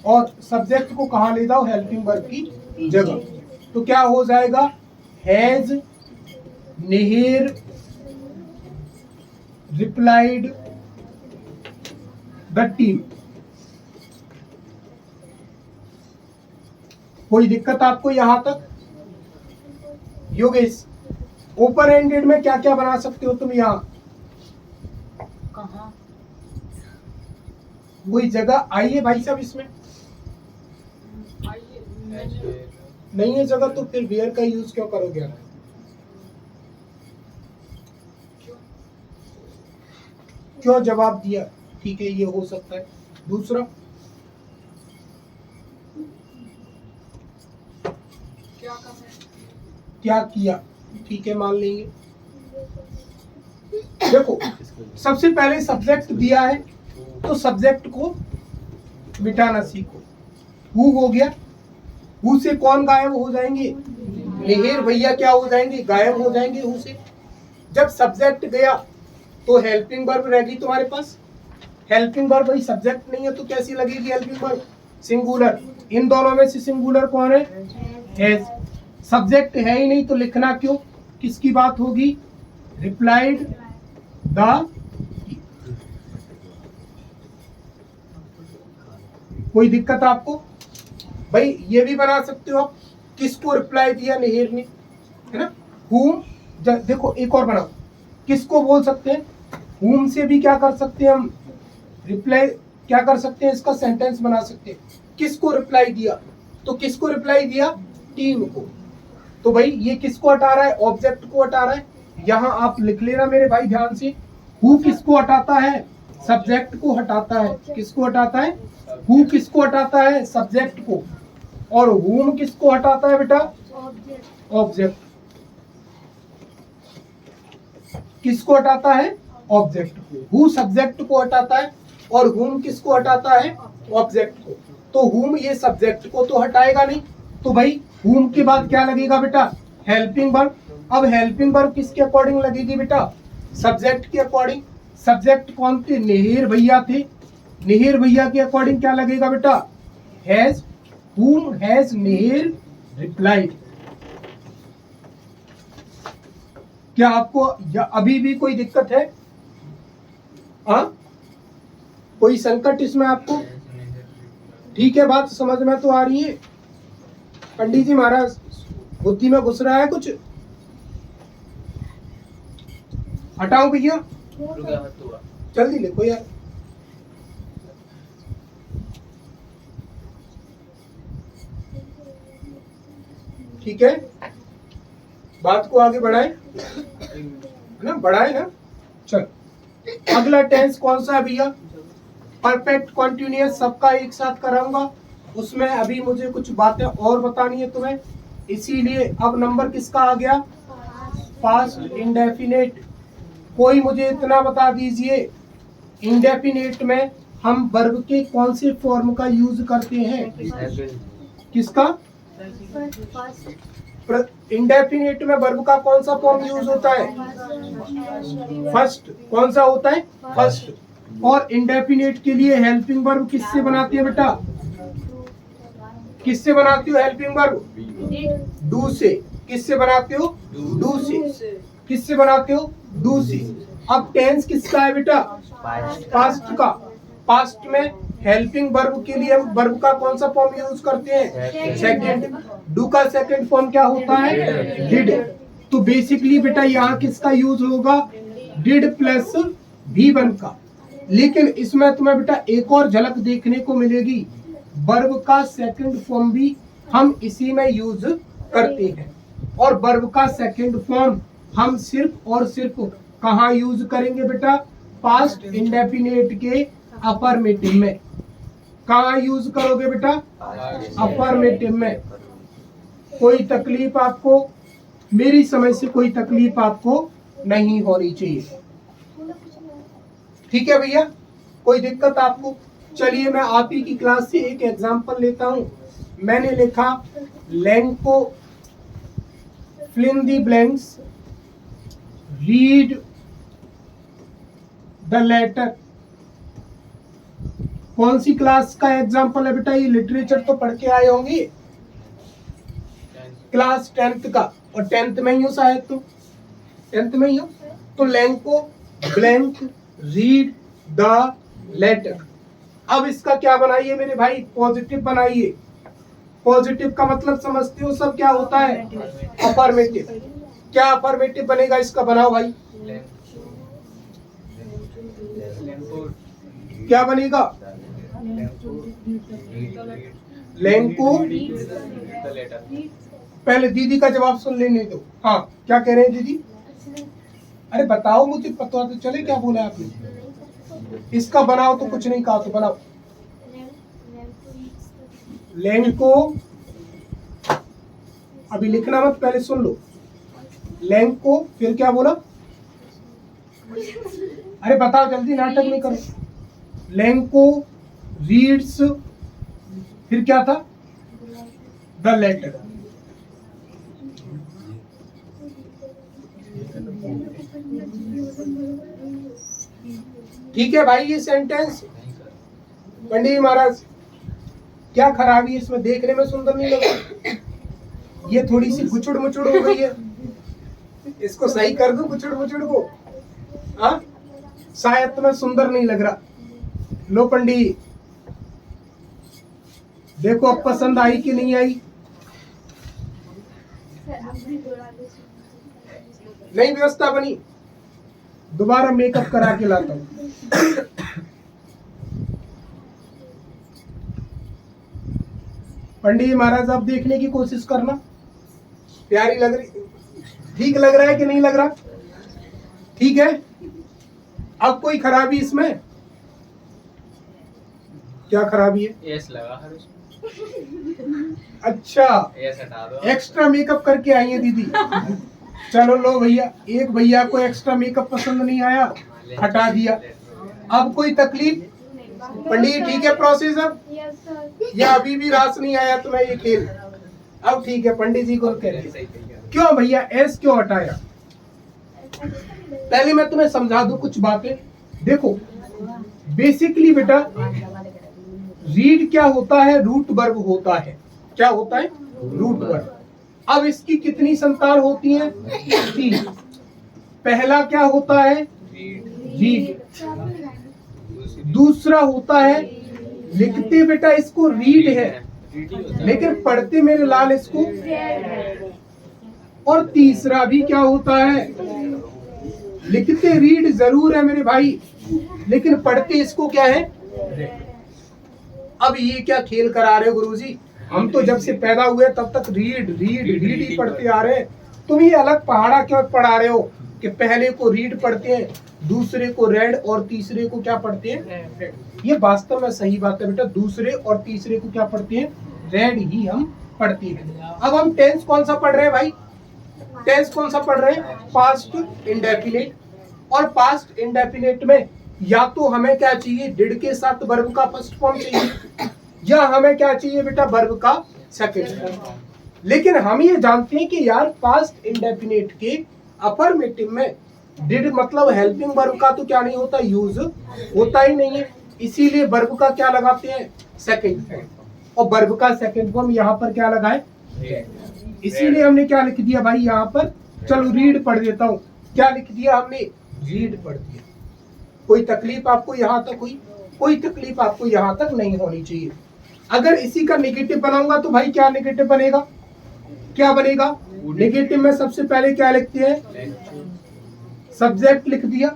S1: और सब्जेक्ट को कहाँ ले जाओ? हेल्पिंग वर्ब की जगह। तो क्या हो जाएगा? Has Nihir replied the team. कोई दिक्कत आपको यहां तक? योगेश, ओपन एंडेड में क्या क्या बना सकते हो तुम? यहां
S2: कहाँ?
S1: कोई जगह आई है भाई साहब इसमें? नहीं है जगह तो फिर वेयर का यूज क्यों करोगे आप? क्यों जवाब दिया? ठीक है, ये हो सकता है। दूसरा क्या किया? ठीक है, मान लेंगे। देखो, सबसे पहले सब्जेक्ट दिया है तो सब्जेक्ट को मिटाना सीखो। हु हो गया। हु से कौन गायब हो जाएंगे? निहिर भैया क्या हो जाएंगे? गायब हो जाएंगे हु से। जब सब्जेक्ट गया तो हेल्पिंग वर्ब रहेगी तुम्हारे पास। हेल्पिंग वर्ब भाई सब्जेक्ट नहीं है तो कैसी लगेगी हेल्पिंग वर्ब? सिंगुलर। इन दोनों में से सिंगुलर कौन है? हैज। सब्जेक्ट है ही नहीं तो लिखना क्यों? किसकी बात होगी? Replied the. कोई दिक्कत आपको? भाई ये भी बना सकते हो आप। किसको रिप्लाई दिया निहिर ने, है ना? हुम। देखो एक और बनाओ। किसको बोल सकते हैं? हुम से भी क्या कर सकते हैं हम? रिप्लाई क्या कर सकते हैं? इसका सेंटेंस बना सकते हैं। किसको रिप्लाई दिया? तो किसको रिप्लाई दिया? टीम को। तो भाई ये किसको हटा रहा है? ऑब्जेक्ट को हटा रहा है। यहां आप लिख लेना मेरे भाई ध्यान से। हु किसको हटाता है? सब्जेक्ट को हटाता है। किसको हटाता है? हु किसको हटाता है? सब्जेक्ट को। और हुम किसको हटाता है बेटा? ऑब्जेक्ट। किसको हटाता है? ऑब्जेक्ट को। हु सब्जेक्ट को हटाता है और हुम किसको हटाता है? ऑब्जेक्ट को। तो हुम ये सब्जेक्ट को तो हटाएगा नहीं, तो भाई हुम के बाद क्या लगेगा बेटा? Helping verb. अब हेल्पिंग वर्ब किसके अकॉर्डिंग लगेगी बेटा? सब्जेक्ट के अकॉर्डिंग। सब्जेक्ट कौन थे? निहिर भैया थे। निहिर भैया के अकॉर्डिंग क्या लगेगा बेटा? Has. whom has Nihir replied. क्या आपको या अभी भी कोई दिक्कत है? कोई संकट इसमें आपको? ठीक है, बात समझ में तो आ रही है? पंडित जी महाराज बुद्धि में घुस रहा है कुछ? हटाऊं भैया? जल्दी लिखो यार। ठीक है, बात को आगे बढ़ाए ना, बढ़ाए ना। चल, अगला टेंस कौन सा है भैया? Perfect continuous. सबका एक साथ कराऊंगा। उसमें अभी मुझे कुछ बातें और बतानी है तुम्हें, इसीलिए अब नंबर किसका आ गया, पास्ट इंडेफिनेट। कोई मुझे इतना बता दीजिए, इंडेफिनेट में हम वर्ब के कौन से फॉर्म का यूज करते हैं, किसका, इंडेफिनेट में वर्ब का कौन सा फॉर्म यूज होता है, फर्स्ट। कौन सा होता है, फर्स्ट। और इंडेफिनेट के लिए हेल्पिंग वर्ब किससे बनाती है बेटा, किससे बनाती हो हेल्पिंग वर्ब, डू से। किससे बनाते हो, डू से। किससे बनाते हो, डू से। अब टेंस किसका है बेटा, पास्ट का। पास्ट में हेल्पिंग वर्ब के लिए हम वर्ब का कौन सा फॉर्म यूज करते हैं, सेकंड। डू का सेकंड फॉर्म क्या होता है, डिड। तो बेसिकली बेटा यहाँ किसका यूज होगा, डिड प्लस V1 का। लेकिन इसमें तुम्हें बेटा एक और झलक देखने को मिलेगी, वर्ब का सेकंड फॉर्म भी हम इसी में यूज करते हैं। और वर्ब का सेकंड फॉर्म हम सिर्फ और सिर्फ कहाँ यूज करेंगे बेटा, पास्ट इंडेफिनेट के अफर्मेटिव में। कहाँ यूज करोगे बेटा, अफर्मेटिव में। कोई तकलीफ आपको, मेरी समझ से कोई तकलीफ आपको नहीं होनी चाहिए, ठीक है भैया, कोई दिक्कत आपको। चलिए मैं आप ही की क्लास से एक एग्जांपल लेता हूं। मैंने लिखा Lanco fill in the blanks, read the letter। कौन सी क्लास का एग्जांपल है बेटा, ये लिटरेचर तो पढ़ के आए होंगे, क्लास 10th का। और 10th में ही हो शायद, तो 10th में ही हो। तो लेंको ब्लैंक रीड द लेटर। अब इसका क्या बनाइए मेरे भाई, पॉजिटिव बनाइए। पॉजिटिव का मतलब समझते हो सब, क्या होता है, अफर्मेटिव। क्या अफर्मेटिव बनेगा इसका, बनाओ भाई, क्या बनेगा, लेंको। पहले दीदी का जवाब सुन लेने दो। हाँ क्या कह रहे हैं दीदी, अरे बताओ मुझे पता तो चले क्या बोला आपने। इसका बनाओ, तो कुछ नहीं कहा तो बनाओ। लेंको, अभी लिखना मत, पहले सुन लो। लेंको, फिर क्या बोला, अरे बताओ जल्दी, नाटक नहीं करो। लेंको रीड्स, फिर क्या था, द लेटर। ठीक है भाई, ये सेंटेंस पंडित महाराज क्या खराबी है इसमें, देखने में सुंदर नहीं लग रहा, ये थोड़ी सी गुचुड़ मुचुड़ हो गई है, इसको सही कर दूं गुचुड़ मुचुड़ को, हाँ शायद तुम्हें सुंदर नहीं लग रहा। लो पंडित देखो अब पसंद आई कि नहीं आई, नहीं व्यवस्था बनी, दोबारा मेकअप करा के लाता हूँ। पंडित महाराज आप देखने की कोशिश करना, प्यारी लग रही, ठीक लग रहा है कि नहीं लग रहा, ठीक है। अब कोई खराबी इसमें, क्या खराबी है,
S3: एस लगा हर उसमें।
S1: अच्छा
S3: एस हटा दो,
S1: एक्स्ट्रा मेकअप करके आई है दीदी। चलो लो भैया, एक भैया को एक्स्ट्रा मेकअप पसंद नहीं आया, हटा दिया। अब कोई तकलीफ पंडित, ठीक है प्रोसेस अब, या अभी भी रास नहीं आया तुम्हें ये खेल, अब ठीक है पंडित जी को कह, क्यों भैया एस क्यों हटाया। पहले मैं तुम्हें समझा दूं कुछ बातें। देखो बेसिकली बेटा रीड क्या होता है, रूट वर्ब होता है। क्या होता है, रूट वर्ब। अब इसकी कितनी संतान होती हैं, 3। पहला क्या होता है, रीड। दूसरा होता है, लिखते बेटा इसको रीड है, लेकिन पढ़ते मेरे लाल इसको। और तीसरा भी क्या होता है, लिखते रीड जरूर है मेरे भाई, लेकिन पढ़ते इसको क्या है। अब ये क्या खेल करा रहे हो गुरुजी, हम तो जब से पैदा हुए तब तक रीड रीड रीड ही पढ़ते आ रहे हैं, तुम ये अलग पहाड़ा क्यों पढ़ा रहे हो कि पहले को रीड पढ़ते हैं, दूसरे को रेड और तीसरे को क्या पढ़ते हैं? ये वास्तव में सही बात है बेटा, दूसरे और तीसरे को क्या पढ़ते हैं? रेड ही हम पढ़ते हैं। अब हम टेंस कौन सा पढ़ रहे हैं भाई? टेंस कौन सा पढ़ रहे हैं? Past indefinite. और पास्ट इंडेफिनिट में या तो हमें क्या चाहिए? डिड के साथ वर्ब का फर्स्ट फॉर्म चाहिए, या हमें क्या चाहिए बेटा? वर्ब का सेकंड फॉर्म। लेकिन हम ये जानते हैं कि यार पास्ट इंडेफिनिट के अफर्मेटिव में डिड मतलब हेल्पिंग वर्ब का तो क्या नहीं होता? यूज होता ही नहीं है। इसीलिए वर्ब का क्या लगाते हैं? Second form. और वर्ब का सेकंड फॉर्म यहाँ पर क्या लगाए? इसीलिए हमने क्या लिख दिया भाई यहाँ पर? चलो रीड पढ़ देता हूँ। क्या लिख दिया हमने? रीड पढ़ दिया। कोई तकलीफ आपको यहाँ तक हुई? कोई तकलीफ आपको यहाँ तक नहीं होनी चाहिए। अगर इसी का नेगेटिव बनाऊंगा तो भाई क्या नेगेटिव बनेगा? क्या बनेगा? नेगेटिव में सबसे पहले क्या लिखते हैं? सब्जेक्ट लिख दिया।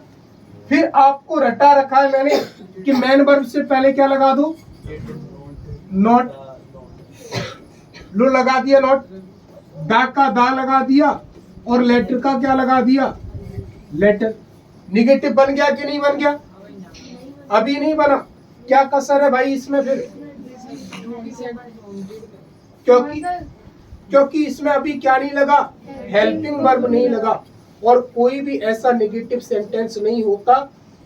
S1: फिर आपको रटा रखा है मैंने कि मैन वर्ब से पहले क्या लगा दो? नॉट। लो लगा दिया नॉट, दा का दा लगा दिया, और लेटर का क्या लगा दिया? लेटर। निगेटिव बन गया कि नहीं बन गया? अभी नहीं बना। क्या कसर है भाई इसमें फिर? क्योंकि इसमें अभी क्या नहीं लगा? हेल्पिंग वर्ब नहीं लगा। और कोई भी ऐसा नेगेटिव सेंटेंस नहीं होता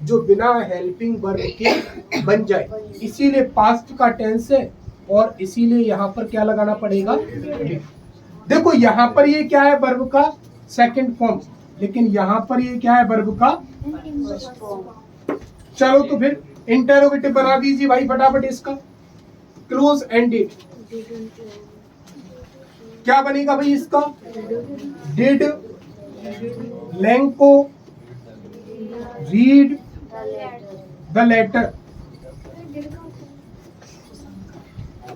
S1: जो बिना हेल्पिंग वर्ब के बन जाए। इसीलिए पास्ट का टेंस है, और इसीलिए यहाँ पर क्या लगाना पड़ेगा? देखो यहाँ पर ये क्या है? वर्ब का सेकंड फॉर्म। लेकिन यहाँ पर ये क्या है? वर्ब का। चलो तो फिर इंटरोगेटिव बना दीजिए भाई फटाफट इसका। क्लोज एंडेड क्या बनेगा भाई इसका? डिड लैंको रीड द लेटर।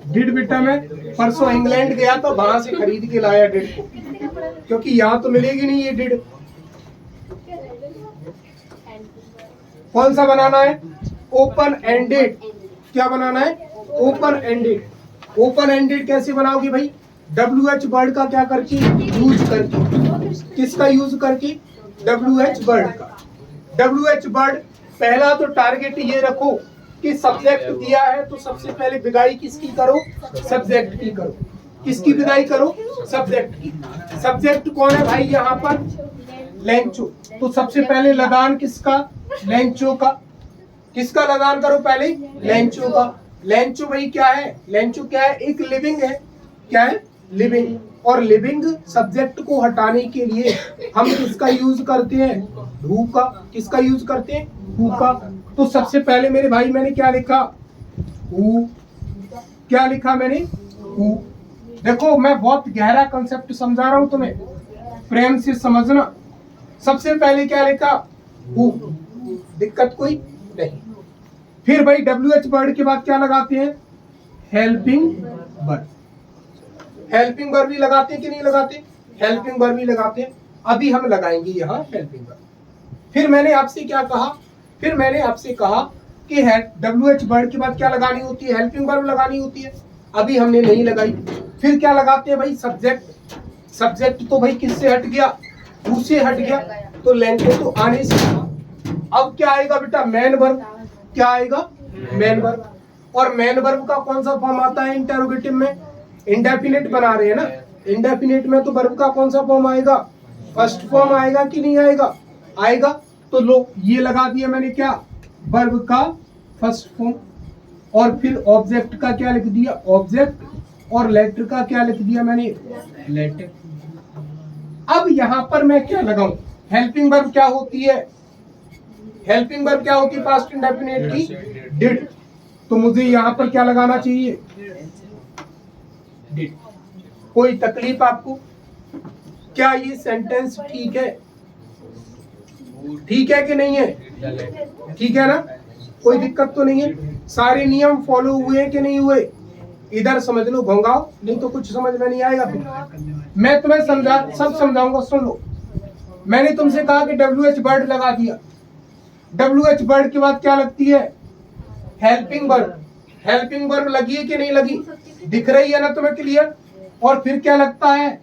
S1: डिड बेटा मैं परसों इंग्लैंड गया तो वहां से खरीद के लाया डिड को, क्योंकि यहाँ तो मिलेगी नहीं ये डिड। कौन सा बनाना है? Open ended. क्या बनाना है? Open ended. ओपन एंडेड कैसे बनाओगे भाई? WH वर्ड का क्या करके? यूज करके। किसका यूज करके? WH वर्ड का। WH वर्ड पहला तो टारगेट ये रखो कि सब्जेक्ट दिया है तो सबसे पहले विदाई किसकी करो? सब्जेक्ट की करो। किसकी विदाई करो? सब्जेक्ट की। सब्जेक्ट कौन है भाई यहाँ पर? लेंचो। तो सबसे पहले लदान किसका? लेंचो का। किसका लदान करो पहले? लेंचो का। लेंचो भाई क्या है? लेंचो क्या है? एक लिविंग है। क्या है? लिविंग। और लिविंग सब्जेक्ट को हटाने के लिए हम किसका यूज करते हैं? हु का। किसका यूज करते हैं? हु का। तो सबसे पहले मेरे भाई मैंने क्या लिखा? हु। क्या लिखा मैंने? हु। देखो मैं बहुत गहरा कंसेप्ट समझा रहा हूं तुम्हें, प्रेम से समझना। सबसे पहले क्या लिखा? हु। दिक्कत कोई नहीं। फिर भाई WH वर्ड के बाद क्या लगाते हैं? Helping verb. हेल्पिंग वर्ब भी लगाते हैं कि नहीं लगाते? हेल्पिंग वर्ब भी लगाते हैं। अभी हम लगाएंगे यहाँ हेल्पिंग वर्ब। फिर मैंने आपसे क्या कहा? फिर मैंने आपसे कहा कि WH वर्ड के बाद क्या लगानी होती है? हेल्पिंग वर्ब लगानी होती है। अभी हमने नहीं लगाई। फिर क्या लगाते हैं भाई? सब्जेक्ट। सब्जेक्ट तो भाई किससे हट गया? हु से हट गया। तो लेंको तो आने से। अब क्या आएगा बेटा? Man verb. क्या आएगा? Man verb. और मैन वर्ब का कौन सा फॉर्म आता है इंटरोगेटिव में? इंडेफिनिट बना रहे हैं ना। इंडेफिनिट में तो वर्ब का कौन सा फॉर्म आएगा? फर्स्ट फॉर्म आएगा कि नहीं आएगा? आएगा। तो लो ये लगा दिया मैंने क्या? वर्ब का फर्स्ट फॉर्म। और फिर ऑब्जेक्ट का क्या लिख दिया? ऑब्जेक्ट। और लेटर का क्या लिख दिया मैंने? लेटर। अब यहां पर मैं क्या लगाऊं? हेल्पिंग वर्ब क्या होती है? हेल्पिंग वर्ब क्या होती है पास्ट इंडेफिनिट की? डिड। तो मुझे यहां पर क्या लगाना चाहिए? डिड। कोई तकलीफ आपको? क्या ये सेंटेंस ठीक है? ठीक है कि नहीं है? ठीक है ना? कोई दिक्कत तो नहीं है? सारे नियम फॉलो हुए कि नहीं हुए? इधर समझ लो भंगाओ, नहीं तो कुछ समझ में नहीं आएगा। फिर मैं तुम्हें सब समझाऊंगा। सुन लो, मैंने तुमसे कहा कि WH वर्ड लगा दिया। WH वर्ड के बाद क्या लगती है? Helping verb. हेल्पिंग वर्ब लगी है कि नहीं लगी? दिख रही है ना तुम्हें क्लियर? और फिर क्या लगता है?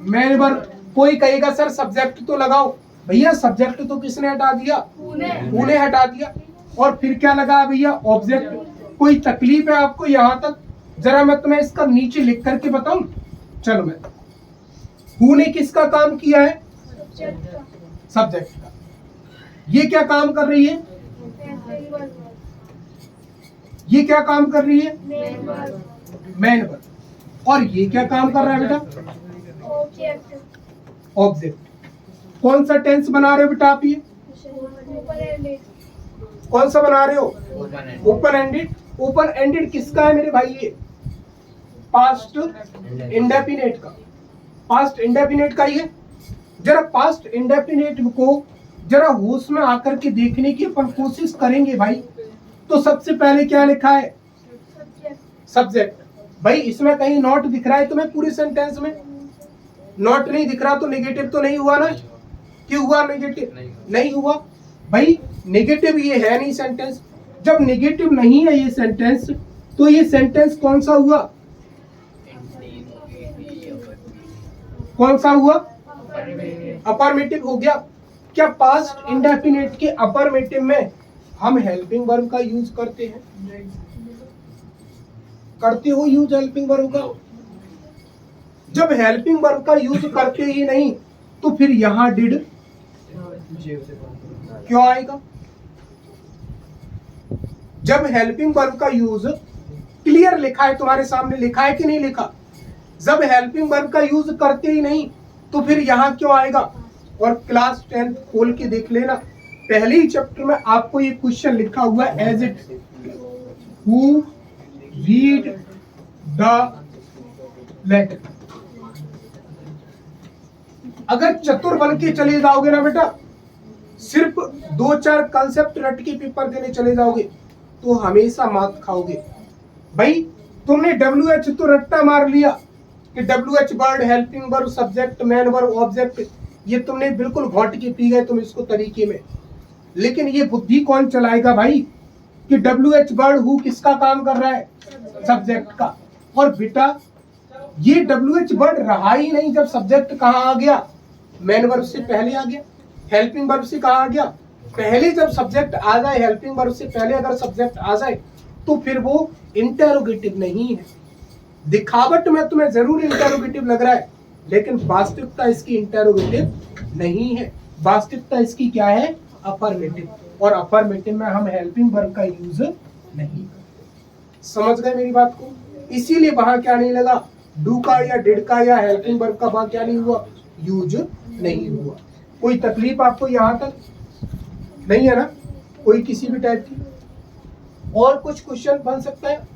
S1: Man verb. कोई कहेगा सर सब्जेक्ट तो लगाओ, भैया सब्जेक्ट तो किसने हटा दिया? ऊने हटा दिया। और फिर क्या लगा भैया? ऑब्जेक्ट। कोई तकलीफ है आपको यहाँ तक? जरा मैं तुम्हें इसका नीचे लिख करके बताऊं। चलो मैं, हु ने किसका काम किया है? सब्जेक्ट का। ये क्या काम कर रही है? ये क्या काम कर रही है? Main verb. और ये क्या काम कर रहा है बेटा? ऑब्जेक्ट। कौन सा टेंस बना रहे हो बेटा आप? ये कौन सा बना रहे हो? Open ended. ओपन एंडेड किसका है मेरे भाई? ये पास्ट इंडेफिनेट का। पास्ट इंडेफिनेट का ही है। जरा पास्ट इंडेफिनेट को जरा होश में आकर के देखने की अपन कोशिश करेंगे भाई। तो सबसे पहले क्या लिखा है? सब्जेक्ट। भाई इसमें कहीं नॉट दिख रहा है तुम्हें? पूरे सेंटेंस में नॉट नहीं दिख रहा तो नेगेटिव तो नहीं हुआ ना? क्यों हुआ नेगेटिव? नहीं हुआ भाई। नेगेटिव ये है नहीं सेंटेंस। जब नेगेटिव नहीं है ये सेंटेंस, तो ये सेंटेंस कौन सा हुआ? कौन सा हुआ? अफर्मेटिव हो गया। क्या पास्ट इंडेफिनिट के अफर्मेटिव में हम हेल्पिंग वर्ब का यूज करते हैं? करते हो यूज हेल्पिंग वर्ब का? जब हेल्पिंग वर्ब का यूज करते ही नहीं, तो फिर यहां डिड क्यों आएगा? जब हेल्पिंग वर्ब का यूज क्लियर लिखा है, तुम्हारे सामने लिखा है कि नहीं लिखा? जब हेल्पिंग वर्ब का यूज करते ही नहीं, तो फिर यहां क्यों आएगा? और क्लास 10 खोल के देख लेना, पहले ही चैप्टर में आपको ये क्वेश्चन लिखा हुआ है, as it who read the letter. अगर चतुर बन के चले जाओगे ना बेटा, सिर्फ 2-4 कंसेप्ट रट के पेपर देने चले जाओगे, तो हमेशा मात खाओगे। भाई तुमने WH तो रट्टा मार लिया कि WH word, helping verb, subject, man verb, object, ये तुमने बिल्कुल घोट के पी गए तुम इसको तरीके में। लेकिन ये बुद्धि कौन चलाएगा भाई कि WH वर्ड हु किसका काम कर रहा है? सब्जेक्ट का। और बेटा ये WH वर्ड रहा ही नहीं जब सब्जेक्ट कहाँ आ गया? मैन वर्ब से पहले आ गया। हेल्पिंग वर्ब से कहाँ आ गया? पहले। जब सब्जेक्ट आ जाए, हेल्पिंग वर्ब से पहले अगर सब्जेक्ट आ जाए, तो फिर वो इंटेरोगेटिव नहीं है। दिखावट में तुम्हें जरूर इंटेरोगेटिव लग रहा है, लेकिन वास्तविकता इसकी इंटेरोगेटिव नहीं है। वास्तविकता इसकी क्या है? अफर्मेटिव। और अफर्मेटिव में हम हेल्पिंग वर्ब का यूज नहीं करते। समझ गए मेरी बात को? इसीलिए वहां क्या नहीं लगा? डू का या डिड का या हेल्पिंग वर्ब का वहां क्या नहीं हुआ? यूज नहीं हुआ। कोई तकलीफ आपको यहाँ तक नहीं है ना? कोई किसी भी टाइप की? और कुछ क्वेश्चन बन सकता है?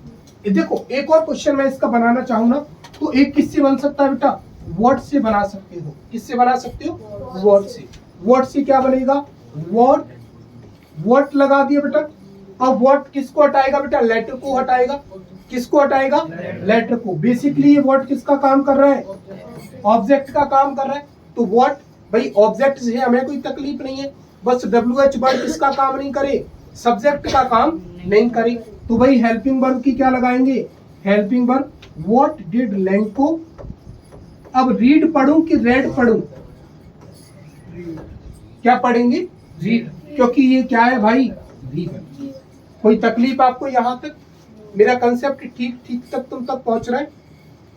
S1: देखो एक और क्वेश्चन मैं इसका बनाना चाहूँ ना, तो एक किससे बन सकता है बेटा? व्हाट से बना सकते हो। किससे बना सकते हो? व्हाट से। व्हाट से क्या बनेगा? व्हाट, व्हाट लगा दिया बेटा। अब व्हाट किसको हटाएगा बेटा? लेटर को हटाएगा। किसको हटाएगा? लेटर को। बेसिकली ये व्हाट किसका काम कर रहा है? ऑब्जेक्ट का काम कर रहा है। तो व्हाट भाई ऑब्जेक्ट से हमें कोई तकलीफ नहीं है, बस WH वर्ड किसका काम नहीं करे? सब्जेक्ट का काम नहीं करे। तो भाई हेल्पिंग वर्ब की क्या लगाएंगे? Helping verb what did Lanco. अब रीड पढ़ूं कि रेड पढ़ूं? क्या पढ़ेंगे? रीड, क्योंकि ये क्या है भाई? रीड। कोई तकलीफ आपको यहाँ तक? मेरा कंसेप्ट ठीक तक तुम तक पहुंच रहा है?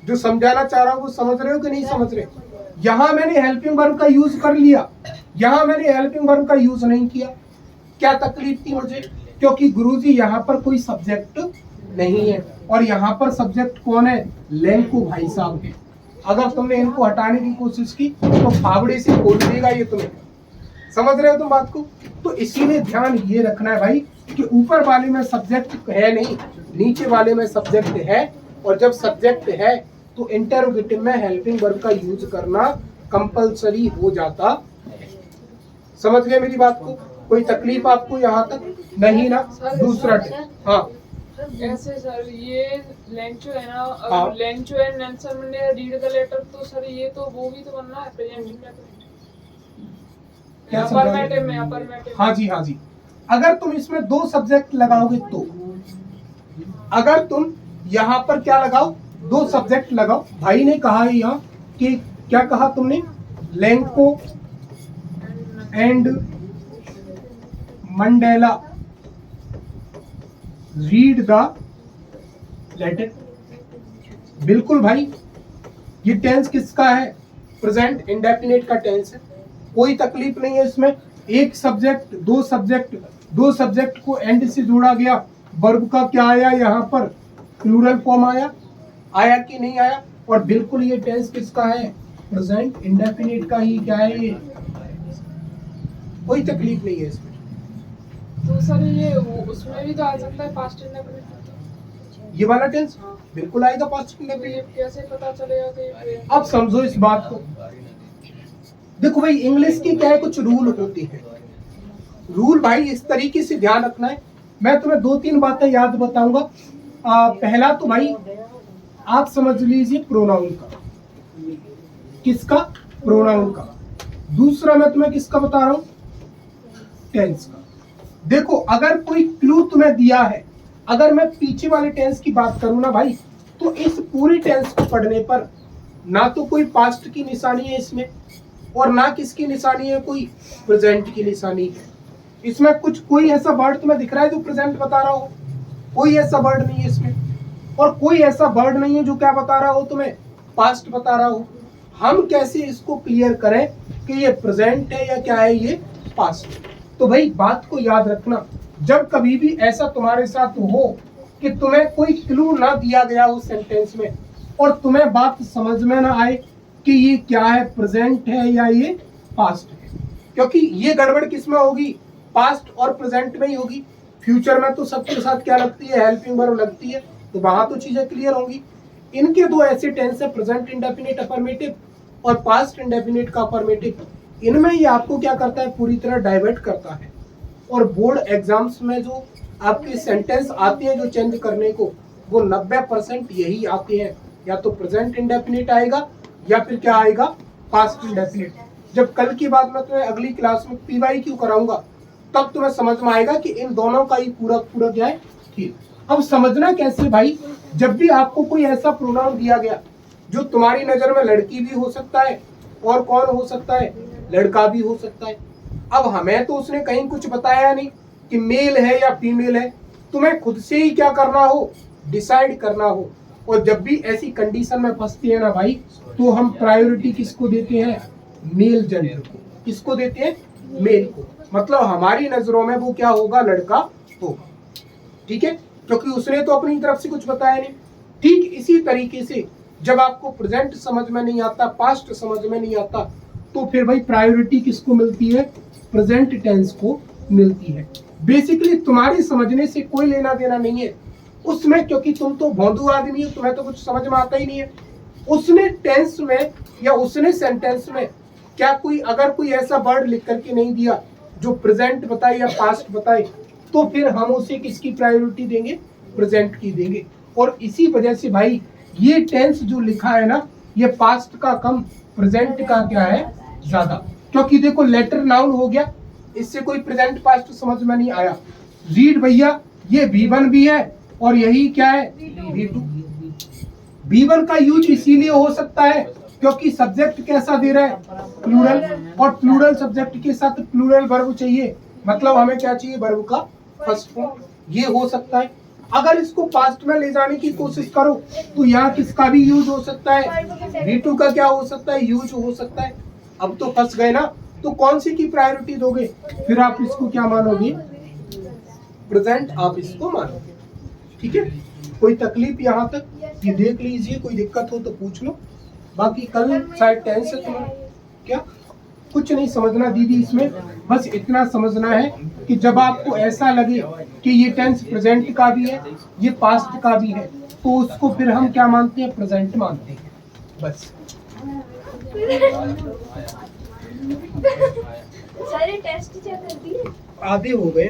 S1: जो समझाना चाह रहा हूं वो समझ रहे हो कि नहीं समझ रहे? यहां मैंने हेल्पिंग वर्ब का यूज कर लिया, यहां मैंने हेल्पिंग वर्ब का यूज नहीं किया। क्या तकलीफ थी मुझे? क्योंकि गुरुजी यहाँ पर कोई सब्जेक्ट नहीं है, और यहाँ पर सब्जेक्ट कौन है? लेंको भाई साहब है। अगर तुमने इनको हटाने की कोशिश की तो फावड़े से खोल देगा ये तुम्हें। समझ रहे हो तुम बात को? तो इसीलिए ध्यान ये रखना है भाई कि ऊपर वाले में सब्जेक्ट है नहीं, नीचे वाले में सब्जेक्ट है। और जब सब्जेक्ट है तो इंटेरोगेटिव में हेल्पिंग वर्ब का यूज करना कंपलसरी हो जाता है। समझ गए मेरी बात को? कोई तकलीफ आपको यहाँ तक नहीं ना? दूसरा हाँ
S4: ऐसे सर, ये लेंचो है ना,
S1: हाँ।
S4: लेंचो एंड नेल्सन ने रीड द लेटर, तो सर ये तो वो भी तो बनना है प्रेजेंट में।
S1: क्या
S4: अफर्मेटिव में, अफर्मेटिव।
S1: हाँ जी, हाँ जी। अगर तुम इसमें 2 सब्जेक्ट लगाओगे तो, अगर तुम यहाँ पर क्या लगाओ? 2 सब्जेक्ट लगाओ। भाई ने कहा है यहाँ कि क्या कहा तुमने? Lanco and Mandela read the letter। बिल्कुल भाई, ये टेंस किसका है? प्रेजेंट इंडेफिनिट का टेंस है, कोई तकलीफ नहीं है इसमें। एक सब्जेक्ट, दो सब्जेक्ट को एंड से जोड़ा गया, वर्ब का क्या आया यहाँ पर? प्लूरल फॉर्म आया कि नहीं आया? और बिल्कुल ये टेंस किसका है? प्रेजेंट इंडेफिनिट का ही क्या है ये, कोई तकलीफ नहीं है इसमें।
S4: तो सर ये उसमें भी तो आ सकता है पास्ट इंडेफिनिट।
S1: ये वाला टेंस बिल्कुल आएगा पास्ट
S4: ये
S1: इंडेफिनिट।
S4: कैसे पता चलेगा कि ये
S1: अब समझो इस बात को। देखो भाई, इंग्लिश की क्या है, कुछ रूल होते हैं। रूल भाई इस तरीके से ध्यान रखना है। मैं तुम्हें 2-3 बातें याद बताऊंगा। पहला तो भाई आप समझ लीजिए प्रोनाउन का, किसका? प्रोनाउन का। दूसरा मैं तुम्हें किसका बता रहा हूं? टेंस का। देखो, अगर कोई क्लू तुम्हें दिया है, अगर मैं पीछे वाले टेंस की बात करूं ना भाई, तो इस पूरी टेंस को पढ़ने पर ना तो कोई पास्ट की निशानी है इसमें, और ना किसकी निशानी है, कोई प्रेजेंट की निशानी है। इसमें कुछ कोई ऐसा वर्ड तुम्हें दिख रहा है जो प्रेजेंट बता रहा हो? कोई ऐसा वर्ड नहीं है इसमें, और कोई ऐसा वर्ड नहीं है जो क्या बता रहा हो तुम्हें? पास्ट बता रहा हो। हम कैसे इसको क्लियर करें कि ये प्रेजेंट है या क्या है, ये पास्ट? तो भाई बात को याद रखना, जब कभी भी ऐसा तुम्हारे साथ हो कि तुम्हें कोई क्लू ना दिया गया हो सेंटेंस में, और तुम्हें बात समझ में ना आए कि ये क्या है, प्रेजेंट है या ये पास्ट है, क्योंकि ये गड़बड़ किसमें होगी? पास्ट और प्रेजेंट में ही होगी। फ्यूचर में तो सबके साथ क्या लगती है? हेल्पिंग वर्ब लगती है, तो वहां तो चीजें क्लियर होंगी। इनके दो ऐसे टेंस है, प्रेजेंट इंडेफिनिट अफर्मेटिव और पास्ट इंडेफिनिट का अफर्मेटिव। इनमें ये आपको क्या करता है? पूरी तरह डाइवर्ट करता है। और बोर्ड एग्जाम्स में जो आपके सेंटेंस आते हैं जो चेंज करने को, वो 90% यही आते हैं, या तो प्रेजेंट इंडेफिनिट आएगा या फिर क्या आएगा? Past indefinite. जब कल की बात मैं तुम्हें अगली क्लास में PYQ कराऊंगा, तब तुम्हें समझ में आएगा कि इन दोनों का ही पूरा क्या है, ठीक। अब समझना कैसे भाई, जब भी आपको कोई ऐसा प्रोनाउन दिया गया जो तुम्हारी नजर में लड़की भी हो सकता है और कौन हो सकता है? लड़का भी हो सकता है। अब हमें तो उसने कहीं कुछ बताया नहीं कि मेल है या फीमेल है, तुम्हें खुद से ही क्या करना हो? डिसाइड करना हो। और जब भी ऐसी कंडीशन में फंसती है ना भाई, तो हम प्रायोरिटी किसको देते हैं? मेल जेंडर को। किसको देते हैं? मेल को। मतलब हमारी नजरों में वो क्या होगा? लड़का होगा, ठीक है, क्योंकि उसने तो अपनी तरफ से कुछ बताया नहीं। ठीक इसी तरीके से जब आपको प्रेजेंट समझ में नहीं आता, पास्ट समझ में नहीं आता, तो फिर भाई प्रायोरिटी किसको मिलती है? प्रेजेंट टेंस को मिलती है। बेसिकली तुम्हारे समझने से कोई लेना देना नहीं है उसमें, क्योंकि तुम तो भोंदू आदमी हो, तुम्हें तो कुछ समझ में आता ही नहीं है। उसने टेंस में या उसने सेंटेंस में क्या कोई, अगर कोई ऐसा वर्ड लिख करके नहीं दिया जो प्रेजेंट बताए या पास्ट बताए, तो फिर हम उसे किसकी प्रायोरिटी देंगे? प्रेजेंट की देंगे। और इसी वजह से भाई ये टेंस जो लिखा है ना, ये पास्ट का कम, प्रेजेंट का क्या है? ज्यादा। क्योंकि देखो लेटर नाउन हो गया, इससे कोई प्रेजेंट पास्ट समझ में नहीं आया। रीड भैया, ये V1 भी है और यही क्या है? V2। V1 का यूज इसीलिए हो सकता है क्योंकि सब्जेक्ट कैसा दे रहा है? प्लूरल, और प्लूरल सब्जेक्ट के साथ प्लूरल वर्ब चाहिए, मतलब हमें क्या चाहिए? वर्ब का फर्स्ट फॉर्म। ये हो सकता है। अगर इसको पास्ट में ले जाने की कोशिश करो तो यहाँ किसका भी यूज हो सकता है? V2 का क्या हो सकता है? यूज हो सकता है। अब तो फंस गए ना, तो कौन सी की प्रायोरिटी दोगे? फिर आप इसको क्या मानोगे? प्रेजेंट आप इसको मानोगे, ठीक है। कोई तकलीफ यहाँ तक? ये देख लीजिए, कोई दिक्कत हो तो पूछ लो। बाकी कल शायद टेंस है तुम्हें, क्या कुछ नहीं समझना दीदी इसमें, बस इतना समझना है कि जब आपको ऐसा लगे कि ये टेंस प्रेजेंट का भी है, ये पास्ट का भी है, तो उसको फिर हम क्या मानते हैं? प्रेजेंट मानते हैं, बस।
S2: सारे टेस्ट चेक कर दिए,
S1: आधे हो गए।